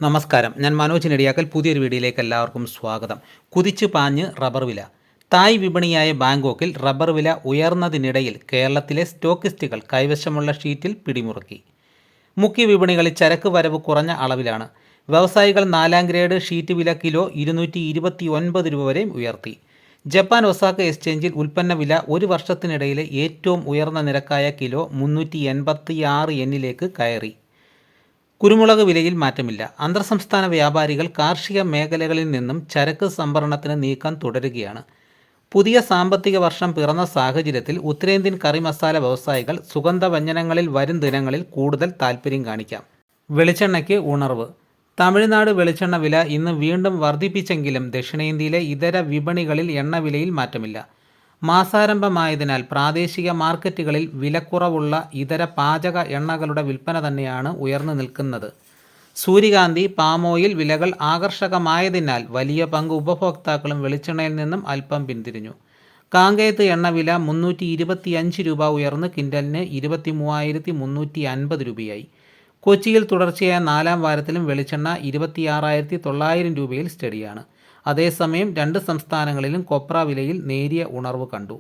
നമസ്കാരം, ഞാൻ മനോജ് നെടിയാക്കൽ. പുതിയൊരു വീഡിയോയിലേക്ക് എല്ലാവർക്കും സ്വാഗതം. കുതിച്ചു പാഞ്ഞ് റബ്ബർ വില. തായ് വിപണിയായ ബാങ്കോക്കിൽ റബ്ബർ വില ഉയർന്നതിനിടയിൽ കേരളത്തിലെ സ്റ്റോക്കിസ്റ്റുകൾ കൈവശമുള്ള ഷീറ്റിൽ പിടിമുറുക്കി. മുഖ്യ വിപണികളിൽ ചരക്ക് വരവ് കുറഞ്ഞ അളവിലാണ്. വ്യവസായികൾ 4ാം ഗ്രേഡ് ഷീറ്റ് വില കിലോ 229 രൂപ വരെ ഉയർത്തി. ജപ്പാൻ ഒസാക്ക എക്സ്ചേഞ്ചിൽ ഉൽപ്പന്ന വില ഒരു വർഷത്തിനിടയിലെ ഏറ്റവും ഉയർന്ന നിരക്കായ കിലോ 386 യെന്നിലേക്ക് കയറി. കുരുമുളക് വിലയിൽ മാറ്റമില്ല. അന്തർസംസ്ഥാന വ്യാപാരികൾ കാർഷിക മേഖലകളിൽ നിന്നും ചരക്ക് സംഭരണത്തിന് നീക്കം തുടരുകയാണ്. പുതിയ സാമ്പത്തിക വർഷം പിറന്ന സാഹചര്യത്തിൽ ഉത്തരേന്ത്യൻ കറി മസാല വ്യവസായികൾ സുഗന്ധവ്യഞ്ജനങ്ങളിൽ വരും ദിനങ്ങളിൽ കൂടുതൽ താൽപ്പര്യം കാണിക്കാം. വെളിച്ചെണ്ണയ്ക്ക് ഉണർവ്. തമിഴ്നാട് വെളിച്ചെണ്ണ വില ഇന്ന് വീണ്ടും വർദ്ധിപ്പിച്ചെങ്കിലും ദക്ഷിണേന്ത്യയിലെ ഇതര വിപണികളിൽ എണ്ണവിലയിൽ മാറ്റമില്ല. മാസാരംഭമായതിനാൽ പ്രാദേശിക മാർക്കറ്റുകളിൽ വിലക്കുറവുള്ള ഇതര പാചക എണ്ണകളുടെ വിൽപ്പന തന്നെയാണ് ഉയർന്നു നിൽക്കുന്നത്. സൂര്യകാന്തി, പാം ഓയിൽ വിലകൾ ആകർഷകമായതിനാൽ വലിയ പങ്ക് ഉപഭോക്താക്കളും വെളിച്ചെണ്ണയിൽ നിന്നും അല്പം പിന്തിരിഞ്ഞു. കാങ്കയത്ത് എണ്ണ വില 325 രൂപ ഉയർന്ന് ക്വിൻ്റലിന് 23,350 രൂപയായി. കൊച്ചിയിൽ തുടർച്ചയായ 4ാം വാരത്തിലും വെളിച്ചെണ്ണ 26,900 രൂപയിൽ സ്റ്റഡിയാണ്. അതേസമയം രണ്ട് സംസ്ഥാനങ്ങളിലും കൊപ്ര വിലയിൽ നേരിയ ഉണർവ് കണ്ടു.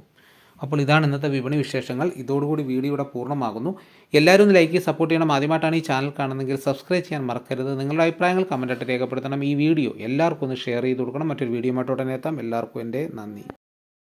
അപ്പോൾ ഇതാണ് ഇന്നത്തെ വിപണി വിശേഷങ്ങൾ. ഇതോടുകൂടി വീഡിയോ ഇവിടെ പൂർണ്ണമാകുന്നു. എല്ലാവരും ഒന്ന് ലൈക്ക് ചെയ്ത് സപ്പോർട്ട് ചെയ്യണം. ആദ്യമായിട്ടാണ് ഈ ചാനൽ കാണുന്നതെങ്കിൽ സബ്സ്ക്രൈബ് ചെയ്യാൻ മറക്കരുത്. നിങ്ങളുടെ അഭിപ്രായങ്ങൾ കമൻറ്റായിട്ട് രേഖപ്പെടുത്തണം. ഈ വീഡിയോ എല്ലാവർക്കും ഒന്ന് ഷെയർ ചെയ്ത് കൊടുക്കണം. മറ്റൊരു വീഡിയോ ആയിട്ട് ഉടനെ എത്താം. എല്ലാവർക്കും എൻ്റെ നന്ദി.